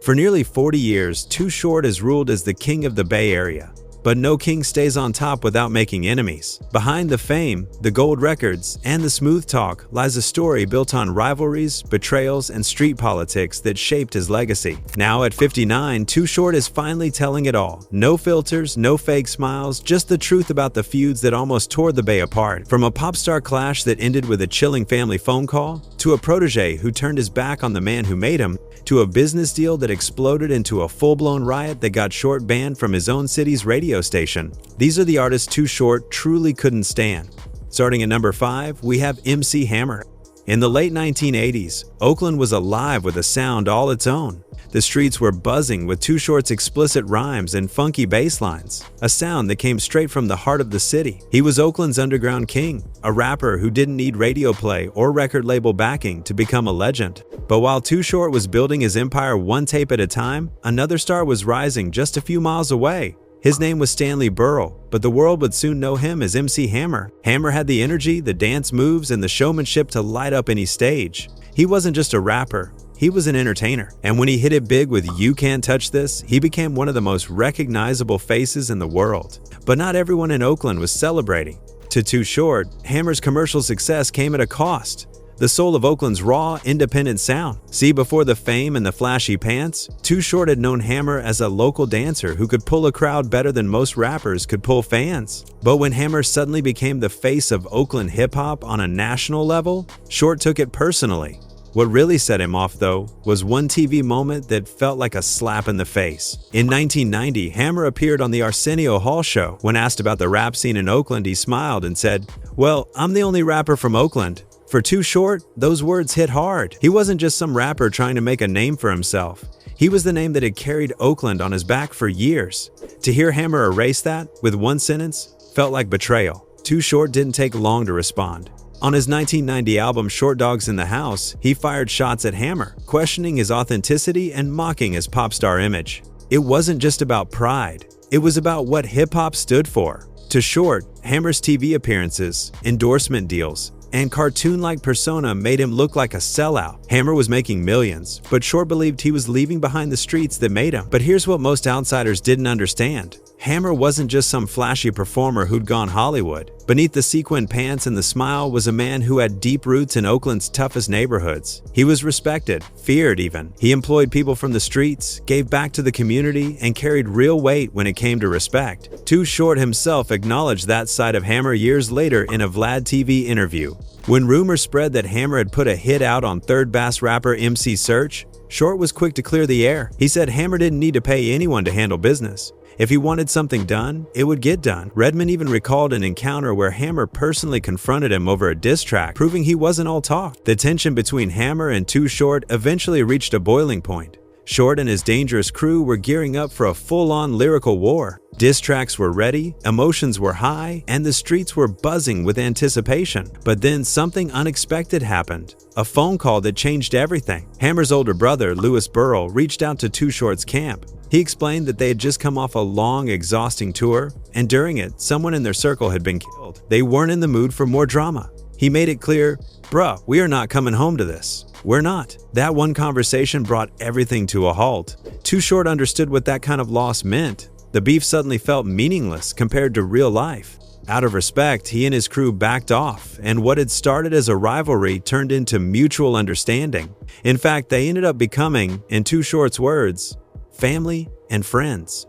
For nearly 40 years, Too Short has ruled as the king of the Bay Area. But no king stays on top without making enemies. Behind the fame, the gold records, and the smooth talk lies a story built on rivalries, betrayals, and street politics that shaped his legacy. Now at 59, Too Short is finally telling it all. No filters, no fake smiles, just the truth about the feuds that almost tore the Bay apart. From a pop star clash that ended with a chilling family phone call, to a protege who turned his back on the man who made him, to a business deal that exploded into a full-blown riot that got Short banned from his own city's radio station. These are the artists Too Short truly couldn't stand. Starting at number 5, we have MC Hammer. In the late 1980s, Oakland was alive with a sound all its own. The streets were buzzing with Too Short's explicit rhymes and funky bass lines, a sound that came straight from the heart of the city. He was Oakland's underground king, a rapper who didn't need radio play or record label backing to become a legend. But while Too Short was building his empire one tape at a time, another star was rising just a few miles away. His name was Stanley Burrell, but the world would soon know him as MC Hammer. Hammer had the energy, the dance moves, and the showmanship to light up any stage. He wasn't just a rapper, he was an entertainer. And when he hit it big with You Can't Touch This, he became one of the most recognizable faces in the world. But not everyone in Oakland was celebrating. To Too Short, Hammer's commercial success came at a cost. The soul of Oakland's raw, independent sound. See, before the fame and the flashy pants, Too Short had known Hammer as a local dancer who could pull a crowd better than most rappers could pull fans. But when Hammer suddenly became the face of Oakland hip-hop on a national level, Short took it personally. What really set him off, though, was one TV moment that felt like a slap in the face. In 1990, Hammer appeared on the Arsenio Hall show. When asked about the rap scene in Oakland, he smiled and said, "Well, I'm the only rapper from Oakland." For Too Short, those words hit hard. He wasn't just some rapper trying to make a name for himself. He was the name that had carried Oakland on his back for years. To hear Hammer erase that with one sentence felt like betrayal. Too Short didn't take long to respond. On his 1990 album Short Dogs in the House, he fired shots at Hammer, questioning his authenticity and mocking his pop star image. It wasn't just about pride. It was about what hip-hop stood for. To Short, Hammer's TV appearances, endorsement deals, and cartoon-like persona made him look like a sellout. Hammer was making millions, but Short believed he was leaving behind the streets that made him. But here's what most outsiders didn't understand. Hammer wasn't just some flashy performer who'd gone Hollywood. Beneath the sequin pants and the smile was a man who had deep roots in Oakland's toughest neighborhoods. He was respected, feared even. He employed people from the streets, gave back to the community, and carried real weight when it came to respect. Too Short himself acknowledged that side of Hammer years later in a Vlad TV interview. When rumors spread that Hammer had put a hit out on third bass rapper MC Serch, Short was quick to clear the air. He said Hammer didn't need to pay anyone to handle business. If he wanted something done, it would get done. Redman even recalled an encounter where Hammer personally confronted him over a diss track, proving he wasn't all talk. The tension between Hammer and Too Short eventually reached a boiling point. Short and his dangerous crew were gearing up for a full-on lyrical war. Diss tracks were ready, emotions were high, and the streets were buzzing with anticipation. But then something unexpected happened. A phone call that changed everything. Hammer's older brother, Louis Burrell, reached out to Too Short's camp. He explained that they had just come off a long, exhausting tour, and during it, someone in their circle had been killed. They weren't in the mood for more drama. He made it clear, "Bruh, we are not coming home to this. We're not." That one conversation brought everything to a halt. Too Short understood what that kind of loss meant. The beef suddenly felt meaningless compared to real life. Out of respect, he and his crew backed off, and what had started as a rivalry turned into mutual understanding. In fact, they ended up becoming, in Too Short's words, family and friends.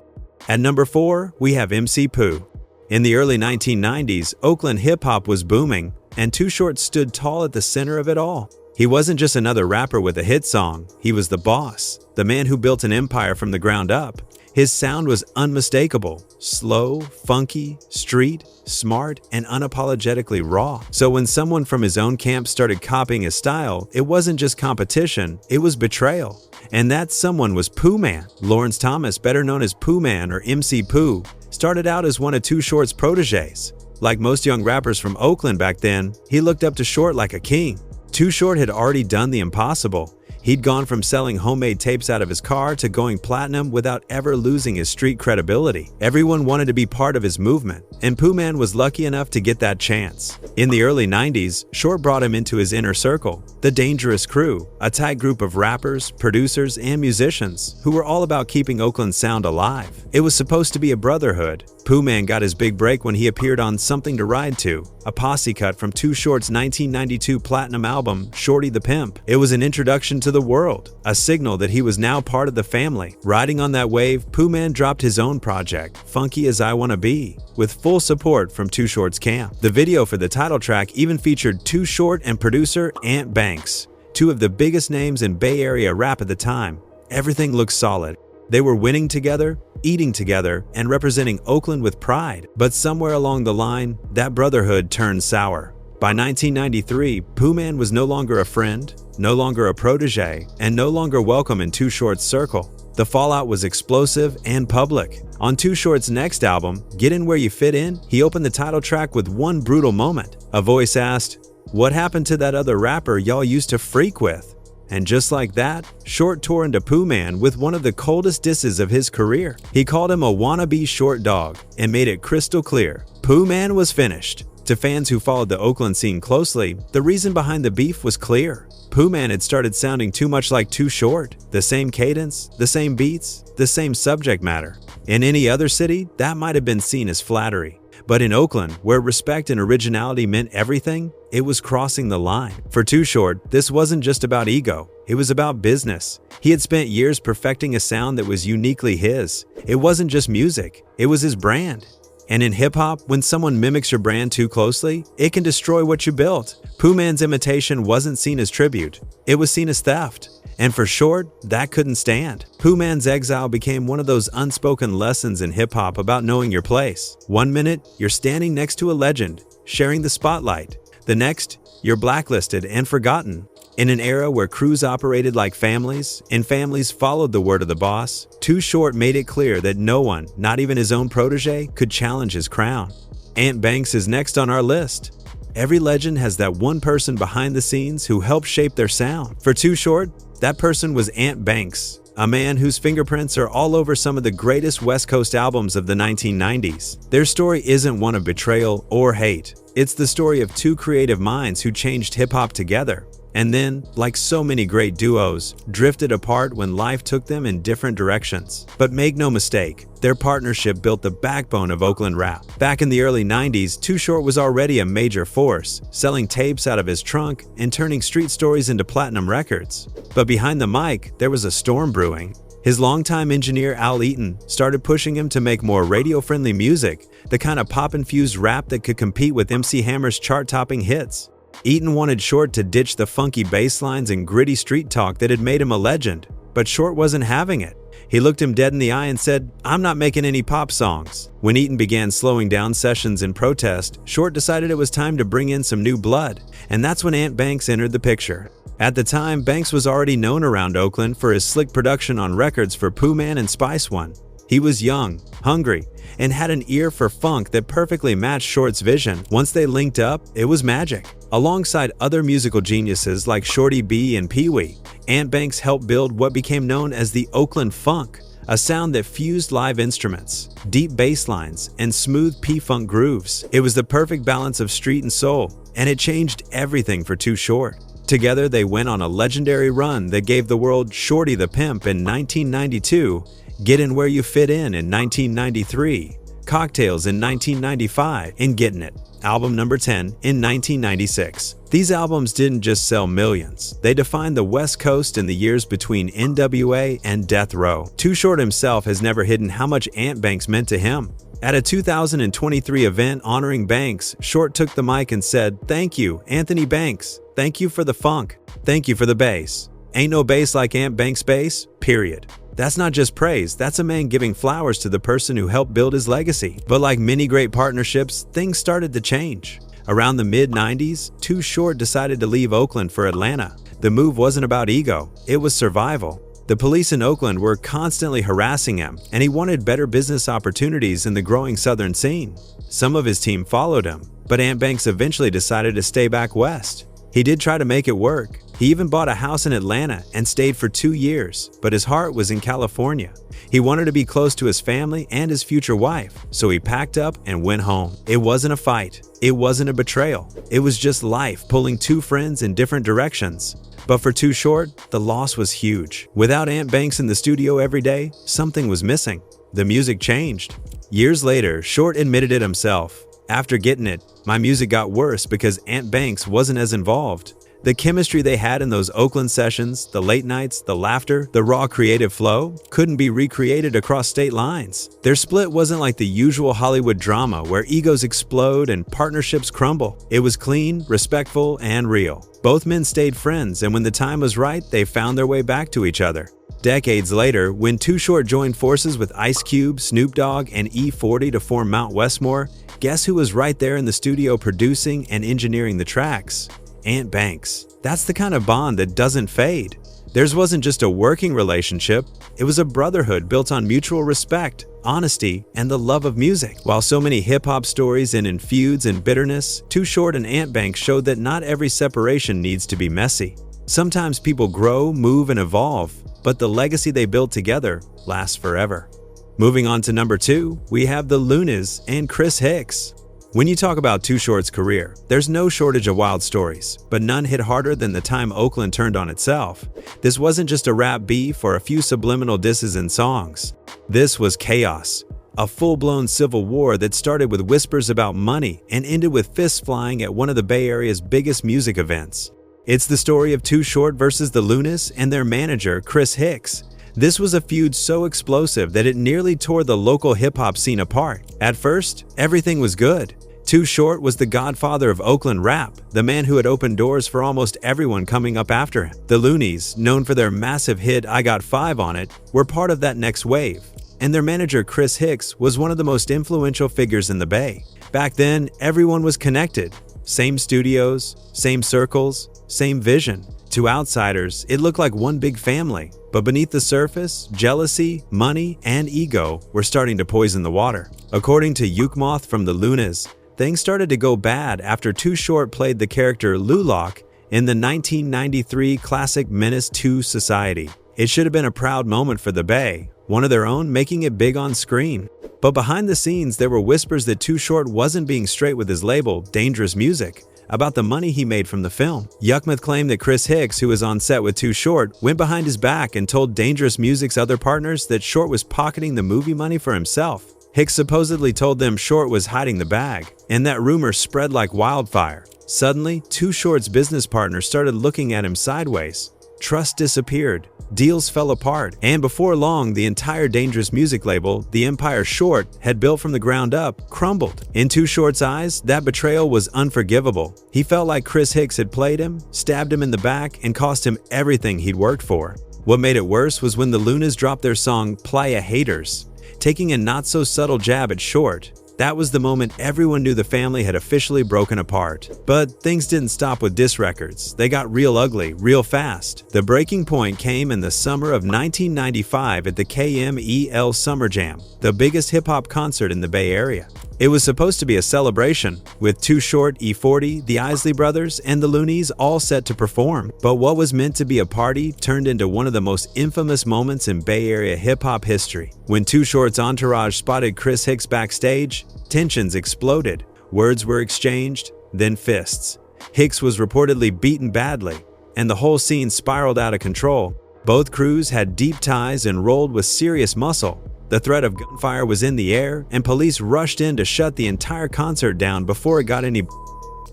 At number 4, we have MC Pooh. In the early 1990s, Oakland hip-hop was booming, and Too Short stood tall at the center of it all. He wasn't just another rapper with a hit song, he was the boss, the man who built an empire from the ground up. His sound was unmistakable, slow, funky, street, smart, and unapologetically raw. So when someone from his own camp started copying his style, it wasn't just competition, it was betrayal. And that someone was Pooh Man. Lawrence Thomas, better known as Pooh Man or MC Pooh, started out as one of Too Short's protégés. Like most young rappers from Oakland back then, he looked up to Short like a king. Too Short had already done the impossible. He'd gone from selling homemade tapes out of his car to going platinum without ever losing his street credibility. Everyone wanted to be part of his movement, and Pooh Man was lucky enough to get that chance. In the early 90s, Short brought him into his inner circle, the Dangerous Crew, a tight group of rappers, producers, and musicians who were all about keeping Oakland's sound alive. It was supposed to be a brotherhood. Pooh Man got his big break when he appeared on Something to Ride To, a posse cut from Too Short's 1992 platinum album, Shorty the Pimp. It was an introduction to the world, a signal that he was now part of the family. Riding on that wave, Pooh Man dropped his own project, Funky As I Wanna Be, with full support from Too Short's camp. The video for the title track even featured Too Short and producer Ant Banks, two of the biggest names in Bay Area rap at the time. Everything looked solid. They were winning together, eating together, and representing Oakland with pride. But somewhere along the line, that brotherhood turned sour. By 1993, Pooh Man was no longer a friend, no longer a protege, and no longer welcome in Too Short's circle. The fallout was explosive and public. On Too Short's next album, Get In Where You Fit In, he opened the title track with one brutal moment. A voice asked, "What happened to that other rapper y'all used to freak with?" And just like that, Short tore into Pooh Man with one of the coldest disses of his career. He called him a wannabe short dog and made it crystal clear. Pooh Man was finished. To fans who followed the Oakland scene closely, the reason behind the beef was clear. Pooh Man had started sounding too much like Too Short. The same cadence, the same beats, the same subject matter. In any other city, that might have been seen as flattery. But in Oakland, where respect and originality meant everything, it was crossing the line. For Too Short, this wasn't just about ego, it was about business. He had spent years perfecting a sound that was uniquely his. It wasn't just music, it was his brand. And in hip-hop, when someone mimics your brand too closely, it can destroy what you built. Pooh Man's imitation wasn't seen as tribute, it was seen as theft. And for Short, that couldn't stand. Pooh Man's exile became one of those unspoken lessons in hip-hop about knowing your place. One minute, you're standing next to a legend, sharing the spotlight. The next, you're blacklisted and forgotten. In an era where crews operated like families, and families followed the word of the boss, Too Short made it clear that no one, not even his own protege, could challenge his crown. Ant Banks is next on our list. Every legend has that one person behind the scenes who helped shape their sound. For Too Short, that person was Ant Banks, a man whose fingerprints are all over some of the greatest West Coast albums of the 1990s. Their story isn't one of betrayal or hate. It's the story of two creative minds who changed hip-hop together, and then, like so many great duos, drifted apart when life took them in different directions. But make no mistake, their partnership built the backbone of Oakland rap. Back in the early 90s, Too Short was already a major force, selling tapes out of his trunk and turning street stories into platinum records. But behind the mic, there was a storm brewing. His longtime engineer Al Eaton started pushing him to make more radio-friendly music, the kind of pop-infused rap that could compete with MC Hammer's chart-topping hits. Eaton wanted Short to ditch the funky bass lines and gritty street talk that had made him a legend, but Short wasn't having it. He looked him dead in the eye and said, "I'm not making any pop songs." When Eaton began slowing down sessions in protest, Short decided it was time to bring in some new blood, and that's when Ant Banks entered the picture. At the time, Banks was already known around Oakland for his slick production on records for Pooh Man and Spice One. He was young, hungry, and had an ear for funk that perfectly matched Short's vision. Once they linked up, it was magic. Alongside other musical geniuses like Shorty B and Pee Wee, Ant Banks helped build what became known as the Oakland Funk, a sound that fused live instruments, deep bass lines, and smooth P-funk grooves. It was the perfect balance of street and soul, and it changed everything for Too Short. Together, they went on a legendary run that gave the world Shorty the Pimp in 1992, Get In Where You Fit In 1993, Cocktails in 1995, and Gettin' It, album number 10 in 1996. These albums didn't just sell millions, they defined the West Coast in the years between NWA and Death Row. Too Short himself has never hidden how much Ant Banks meant to him. At a 2023 event honoring Banks, Short took the mic and said, "Thank you, Anthony Banks. Thank you for the funk. Thank you for the bass. Ain't no bass like Ant Banks' bass, period." That's not just praise, that's a man giving flowers to the person who helped build his legacy. But like many great partnerships, things started to change. Around the mid-90s, Too Short decided to leave Oakland for Atlanta. The move wasn't about ego, it was survival. The police in Oakland were constantly harassing him, and he wanted better business opportunities in the growing southern scene. Some of his team followed him, but Ant Banks eventually decided to stay back west. He did try to make it work. He even bought a house in Atlanta and stayed for 2 years, but his heart was in California. He wanted to be close to his family and his future wife, so he packed up and went home. It wasn't a fight. It wasn't a betrayal. It was just life pulling two friends in different directions. But for Too Short, the loss was huge. Without Ant Banks in the studio every day, something was missing. The music changed. Years later, Short admitted it himself. After getting it, my music got worse because Ant Banks wasn't as involved. The chemistry they had in those Oakland sessions, the late nights, the laughter, the raw creative flow, couldn't be recreated across state lines. Their split wasn't like the usual Hollywood drama where egos explode and partnerships crumble. It was clean, respectful, and real. Both men stayed friends, and when the time was right, they found their way back to each other. Decades later, when Too Short joined forces with Ice Cube, Snoop Dogg, and E40 to form Mount Westmore, guess who was right there in the studio producing and engineering the tracks? Ant Banks. That's the kind of bond that doesn't fade. Theirs wasn't just a working relationship, it was a brotherhood built on mutual respect, honesty, and the love of music. While so many hip-hop stories end in feuds and bitterness, Too Short and Ant Banks showed that not every separation needs to be messy. Sometimes people grow, move, and evolve, but the legacy they built together lasts forever. Moving on to number 2, we have the Lunas and Chris Hicks. When you talk about Too Short's career, there's no shortage of wild stories, but none hit harder than the time Oakland turned on itself. This wasn't just a rap beef or a few subliminal disses in songs. This was chaos, a full-blown civil war that started with whispers about money and ended with fists flying at one of the Bay Area's biggest music events. It's the story of Too Short versus the Lunas and their manager, Chris Hicks. This was a feud so explosive that it nearly tore the local hip-hop scene apart. At first, everything was good. Too Short was the godfather of Oakland rap, the man who had opened doors for almost everyone coming up after him. The Loonies, known for their massive hit I Got 5 on It, were part of that next wave. And their manager Chris Hicks was one of the most influential figures in the Bay. Back then, everyone was connected. Same studios, same circles, same vision. To outsiders, it looked like one big family. But beneath the surface, jealousy, money, and ego were starting to poison the water. According to Yukmoth from the Lunas, things started to go bad after Too Short played the character Lulock in the 1993 classic Menace II Society. It should have been a proud moment for the Bay, one of their own making it big on screen. But behind the scenes, there were whispers that Too Short wasn't being straight with his label, Dangerous Music, about the money he made from the film. Yukmoth claimed that Chris Hicks, who was on set with Too Short, went behind his back and told Dangerous Music's other partners that Short was pocketing the movie money for himself. Hicks supposedly told them Short was hiding the bag, and that rumor spread like wildfire. Suddenly, Too Short's business partners started looking at him sideways. Trust disappeared, deals fell apart, and before long, the entire Dangerous Music label, the empire Short had built from the ground up, crumbled. In Too Short's eyes, that betrayal was unforgivable. He felt like Chris Hicks had played him, stabbed him in the back, and cost him everything he'd worked for. What made it worse was when the Lunas dropped their song Playa Haters, taking a not-so-subtle jab at Short. That was the moment everyone knew the family had officially broken apart. But things didn't stop with diss records. They got real ugly, real fast. The breaking point came in the summer of 1995 at the KMEL Summer Jam, the biggest hip-hop concert in the Bay Area. It was supposed to be a celebration, with Too Short, E40, the Isley Brothers, and the Loonies all set to perform. But what was meant to be a party turned into one of the most infamous moments in Bay Area hip-hop history. When Too Short's entourage spotted Chris Hicks backstage, tensions exploded. Words were exchanged, then fists. Hicks was reportedly beaten badly, and the whole scene spiraled out of control. Both crews had deep ties and rolled with serious muscle. The threat of gunfire was in the air, and police rushed in to shut the entire concert down before it got any.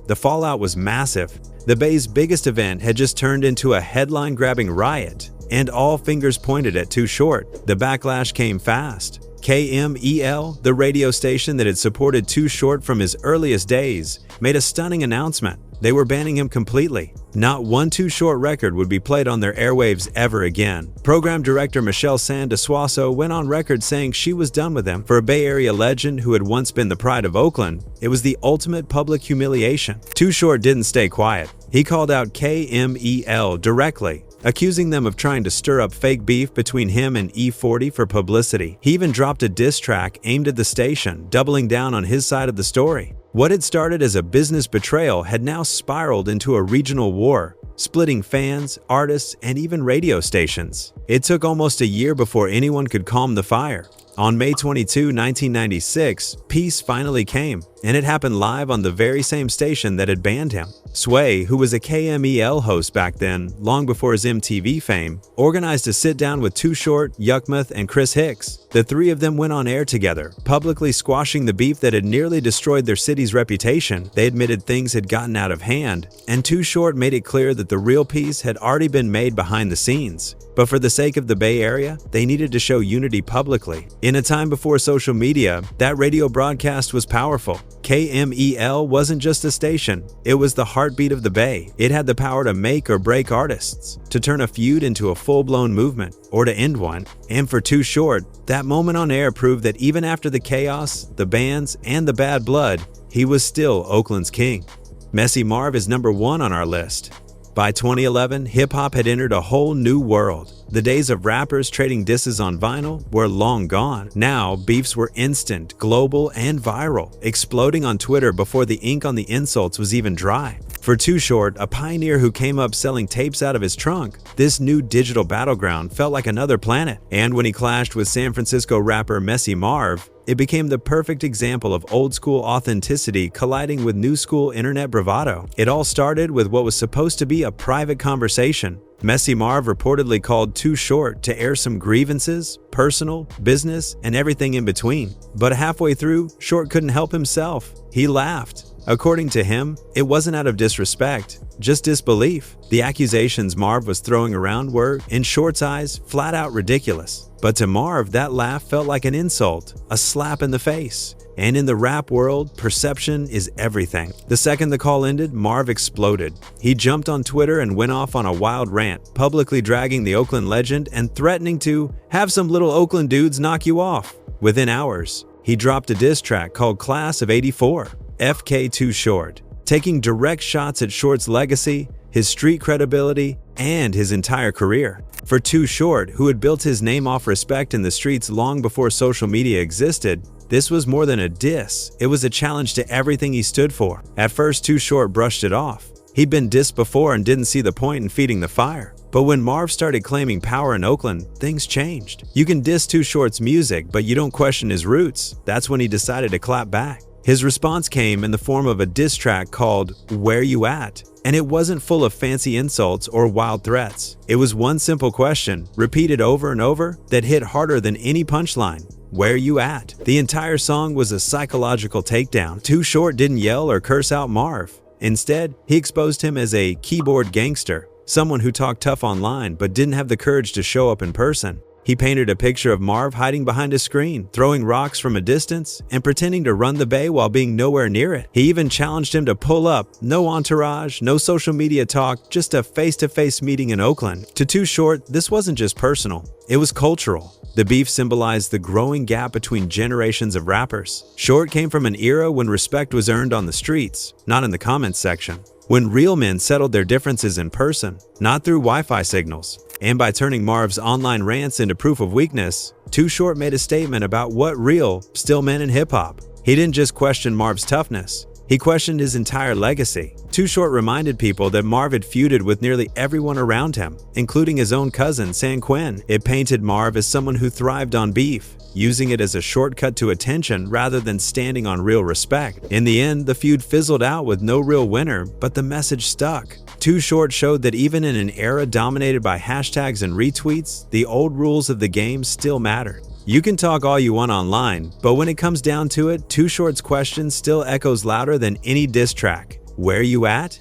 The fallout was massive. The Bay's biggest event had just turned into a headline-grabbing riot, and all fingers pointed at Too Short. The backlash came fast. KMEL, the radio station that had supported Too Short from his earliest days, made a stunning announcement. They were banning him completely. Not one Too Short record would be played on their airwaves ever again. Program director Michelle San-DeSuaso went on record saying she was done with him. For a Bay Area legend who had once been the pride of Oakland, it was the ultimate public humiliation. Too Short didn't stay quiet. He called out KMEL directly, accusing them of trying to stir up fake beef between him and E40 for publicity. He even dropped a diss track aimed at the station, doubling down on his side of the story. What had started as a business betrayal had now spiraled into a regional war, splitting fans, artists, and even radio stations. It took almost a year before anyone could calm the fire. On May 22, 1996, peace finally came, and it happened live on the very same station that had banned him. Sway, who was a KMEL host back then, long before his MTV fame, organized a sit-down with Too Short, Yukmuth, and Chris Hicks. The three of them went on air together, publicly squashing the beef that had nearly destroyed their city's reputation. They admitted things had gotten out of hand, and Too Short made it clear that the real peace had already been made behind the scenes. But for the sake of the Bay Area, they needed to show unity publicly. In a time before social media, that radio broadcast was powerful. KMEL wasn't just a station, it was the heartbeat of the Bay. It had the power to make or break artists, to turn a feud into a full-blown movement, or to end one. And for Too Short, that moment on air proved that even after the chaos, the bans, and the bad blood, he was still Oakland's king. Messy Marv is number 1 on our list. By 2011, hip-hop had entered a whole new world. The days of rappers trading disses on vinyl were long gone. Now, beefs were instant, global, and viral, exploding on Twitter before the ink on the insults was even dry. For Too Short, a pioneer who came up selling tapes out of his trunk, this new digital battleground felt like another planet. And when he clashed with San Francisco rapper Messy Marv, it became the perfect example of old-school authenticity colliding with new-school internet bravado. It all started with what was supposed to be a private conversation. Messy Marv reportedly called Too Short to air some grievances, personal, business, and everything in between. But halfway through, Short couldn't help himself. He laughed. According to him, it wasn't out of disrespect, just disbelief. The accusations Marv was throwing around were, in Short's eyes, flat-out ridiculous. But to Marv, that laugh felt like an insult, a slap in the face. And in the rap world, perception is everything. The second the call ended, Marv exploded. He jumped on Twitter and went off on a wild rant, publicly dragging the Oakland legend and threatening to have some little Oakland dudes knock you off. Within hours, he dropped a diss track called Class of '84, FK Too Short, taking direct shots at Short's legacy, his street credibility, and his entire career. For Too Short, who had built his name off respect in the streets long before social media existed, this was more than a diss. It was a challenge to everything he stood for. At first, Too Short brushed it off. He'd been dissed before and didn't see the point in feeding the fire. But when Marv started claiming power in Oakland, things changed. You can diss Too Short's music, but you don't question his roots. That's when he decided to clap back. His response came in the form of a diss track called Where You At? And it wasn't full of fancy insults or wild threats. It was one simple question, repeated over and over, that hit harder than any punchline. Where you at? The entire song was a psychological takedown. Too Short didn't yell or curse out Marv. Instead, he exposed him as a keyboard gangster, someone who talked tough online but didn't have the courage to show up in person. He painted a picture of Marv hiding behind a screen, throwing rocks from a distance, and pretending to run the Bay while being nowhere near it. He even challenged him to pull up. No entourage, no social media talk, just a face-to-face meeting in Oakland. To Too Short, this wasn't just personal, it was cultural. The beef symbolized the growing gap between generations of rappers. Short came from an era when respect was earned on the streets, not in the comments section. When real men settled their differences in person, not through Wi-Fi signals. And by turning Marv's online rants into proof of weakness, Too Short made a statement about what real still meant in hip-hop. He didn't just question Marv's toughness, he questioned his entire legacy. Too Short reminded people that Marv had feuded with nearly everyone around him, including his own cousin, San Quinn. It painted Marv as someone who thrived on beef, using it as a shortcut to attention rather than standing on real respect. In the end, the feud fizzled out with no real winner, but the message stuck. Too Short showed that even in an era dominated by hashtags and retweets, the old rules of the game still mattered. You can talk all you want online, but when it comes down to it, Too Short's question still echoes louder than any diss track. Where you at?